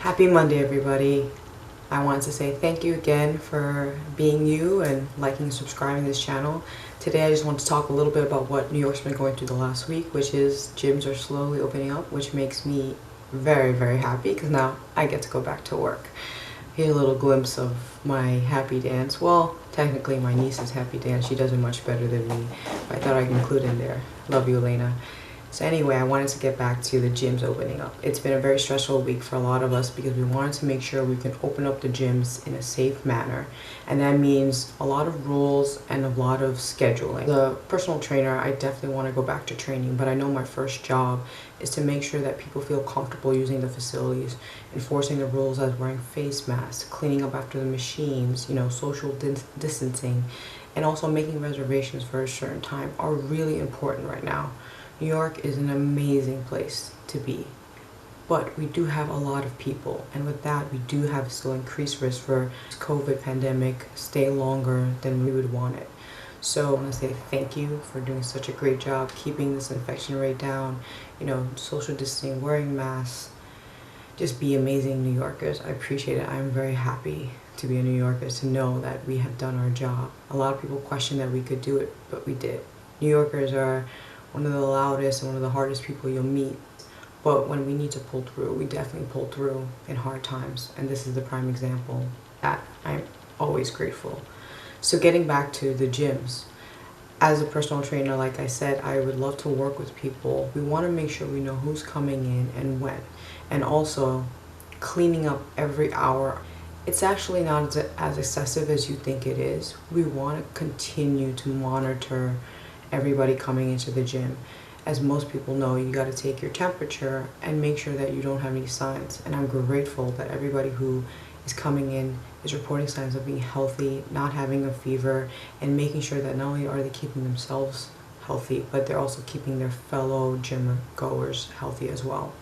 Happy Monday, everybody. I wanted to say thank you again for being you and liking and subscribing to this channel. Today I just want to talk a little bit about what New York's been going through the last week, which is gyms are slowly opening up, which makes me very, very happy because now I get to go back to work. Here's a little glimpse of my happy dance. Well, technically my niece's happy dance. She does it much better than me, but I thought I'd include in there. Love you, Elena. So anyway, I wanted to get back to the gyms opening up. It's been a very stressful week for a lot of us because we wanted to make sure we can open up the gyms in a safe manner. And that means a lot of rules and a lot of scheduling. The personal trainer, I definitely want to go back to training, but I know my first job is to make sure that people feel comfortable using the facilities, enforcing the rules as wearing face masks, cleaning up after the machines, social distancing, and also making reservations for a certain time are really important right now. New York is an amazing place to be, but we do have a lot of people, and with that we do have still increased risk for COVID pandemic stay longer than we would want it. So I want to say thank you for doing such a great job keeping this infection rate down, social distancing, wearing masks. Just be amazing New Yorkers. I appreciate it. I'm very happy to be a New Yorker, to know that we have done our job. A lot of people question that we could do it, but we did. New Yorkers are one of the loudest and one of the hardest people you'll meet. But when we need to pull through, we definitely pull through in hard times. And this is the prime example that I'm always grateful. So getting back to the gyms. As a personal trainer, like I said, I would love to work with people. We want to make sure we know who's coming in and when. And also cleaning up every hour. It's actually not as excessive as you think it is. We want to continue to monitor everybody coming into the gym. As most people know, you got to take your temperature and make sure that you don't have any signs. And I'm grateful that everybody who is coming in is reporting signs of being healthy, not having a fever, and making sure that not only are they keeping themselves healthy, but they're also keeping their fellow gym goers healthy as well.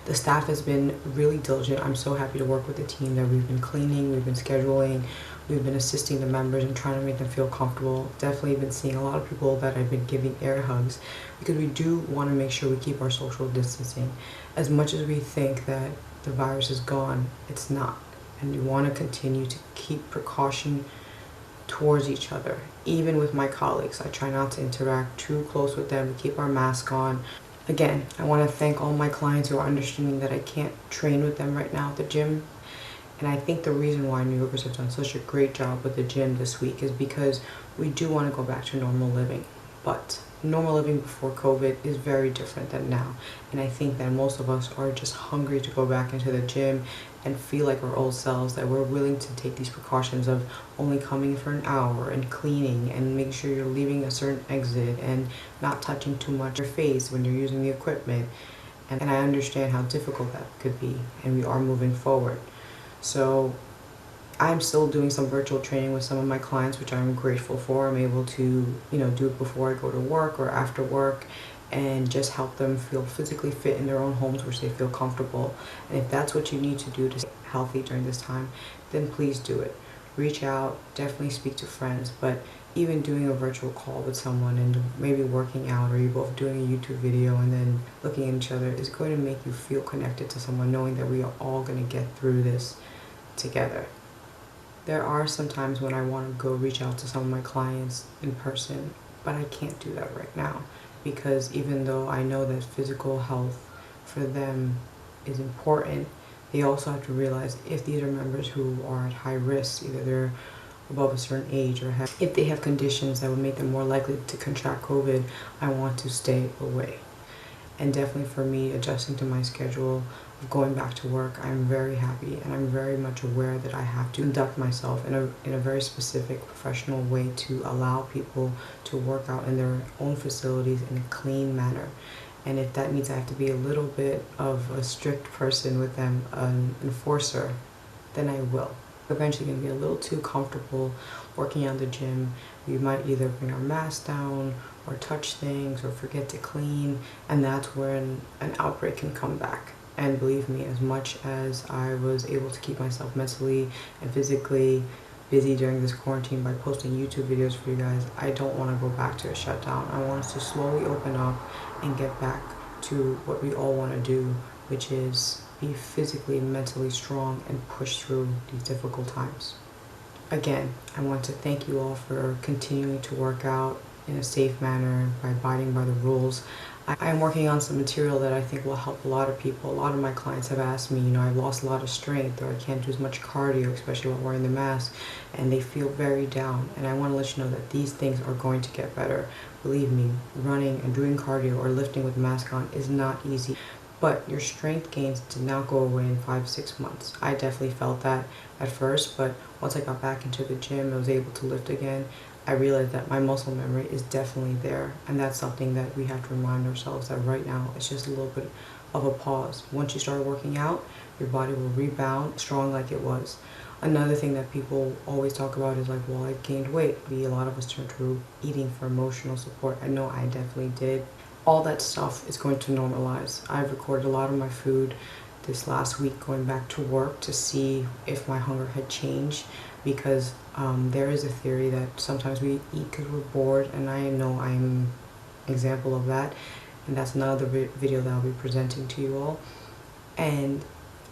The staff has been really diligent. I'm so happy to work with the team that we've been cleaning, we've been scheduling, we've been assisting the members and trying to make them feel comfortable. Definitely been seeing a lot of people that I've been giving air hugs because we do want to make sure we keep our social distancing. As much as we think that the virus is gone, it's not. And we want to continue to keep precaution towards each other. Even with my colleagues, I try not to interact too close with them, keep our mask on. Again, I want to thank all my clients who are understanding that I can't train with them right now at the gym. And I think the reason why New Yorkers have done such a great job with the gym this week is because we do want to go back to normal living. But normal living before COVID is very different than now. And I think that most of us are just hungry to go back into the gym and feel like our old selves, that we're willing to take these precautions of only coming for an hour and cleaning and making sure you're leaving a certain exit and not touching too much your face when you're using the equipment. And I understand how difficult that could be, and we are moving forward. So I'm still doing some virtual training with some of my clients, which I'm grateful for. I'm able to, do it before I go to work or after work and just help them feel physically fit in their own homes, which they feel comfortable. And if that's what you need to do to stay healthy during this time, then please do it. Reach out, definitely speak to friends, but even doing a virtual call with someone and maybe working out, or you both doing a YouTube video and then looking at each other is going to make you feel connected to someone, knowing that we are all going to get through this together. There are some times when I want to go reach out to some of my clients in person, but I can't do that right now because even though I know that physical health for them is important, they also have to realize if these are members who are at high risk, either they're above a certain age or if they have conditions that would make them more likely to contract COVID, I want to stay away. And definitely for me, adjusting to my schedule of going back to work, I'm very happy and I'm very much aware that I have to conduct myself in a very specific professional way to allow people to work out in their own facilities in a clean manner. And if that means I have to be a little bit of a strict person with them, an enforcer, then I will. Eventually going to get a little too comfortable working out in the gym. We might either bring our mask down or touch things or forget to clean, and that's when an outbreak can come back. And believe me, as much as I was able to keep myself mentally and physically busy during this quarantine by posting YouTube videos for you guys, I don't want to go back to a shutdown. I want us to slowly open up and get back to what we all want to do, which is be physically and mentally strong and push through these difficult times. Again, I want to thank you all for continuing to work out in a safe manner by abiding by the rules. I'm working on some material that I think will help a lot of people. A lot of my clients have asked me, I've lost a lot of strength, or I can't do as much cardio, especially while wearing the mask, and they feel very down. And I want to let you know that these things are going to get better. Believe me, running and doing cardio or lifting with mask on is not easy. But your strength gains did not go away in 5-6 months. I definitely felt that at first, but once I got back into the gym and was able to lift again, I realized that my muscle memory is definitely there. And that's something that we have to remind ourselves that right now it's just a little bit of a pause. Once you start working out, your body will rebound strong like it was. Another thing that people always talk about is like, well, I gained weight. A lot of us turn to eating for emotional support. I know I definitely did. All that stuff is going to normalize. I've recorded a lot of my food this last week going back to work to see if my hunger had changed, because there is a theory that sometimes we eat because we're bored, and I know I'm an example of that, and that's another video that I'll be presenting to you all. And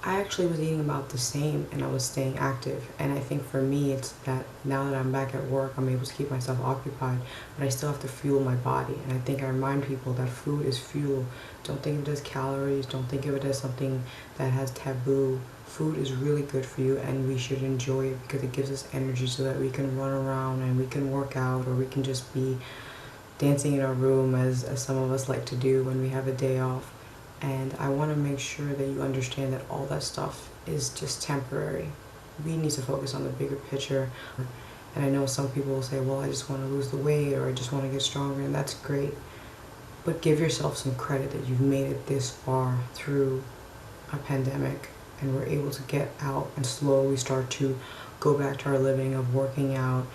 I actually was eating about the same, and I was staying active. And I think for me, it's that now that I'm back at work, I'm able to keep myself occupied, but I still have to fuel my body. And I think I remind people that food is fuel. Don't think of it as calories. Don't think of it as something that has taboo. Food is really good for you, and we should enjoy it because it gives us energy so that we can run around and we can work out, or we can just be dancing in our room as some of us like to do when we have a day off. And I want to make sure that you understand that all that stuff is just temporary. We need to focus on the bigger picture. And I know some people will say, well, I just want to lose the weight, or I just want to get stronger, and that's great. But give yourself some credit that you've made it this far through a pandemic, and we're able to get out and slowly start to go back to our living of working out.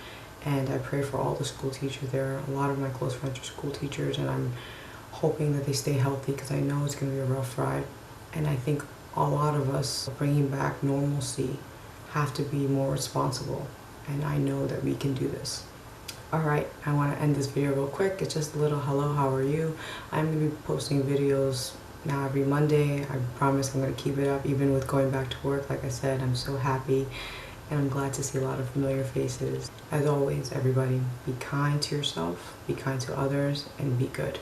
And I pray for all the school teachers there. A lot of my close friends are school teachers, and I'm hoping that they stay healthy, because I know it's going to be a rough ride. And I think a lot of us bringing back normalcy have to be more responsible, and I know that we can do this. Alright, I want to end this video real quick. It's just a little hello, how are you? I'm going to be posting videos now every Monday. I promise I'm going to keep it up even with going back to work. Like I said, I'm so happy, and I'm glad to see a lot of familiar faces. As always, everybody, be kind to yourself, be kind to others, and be good.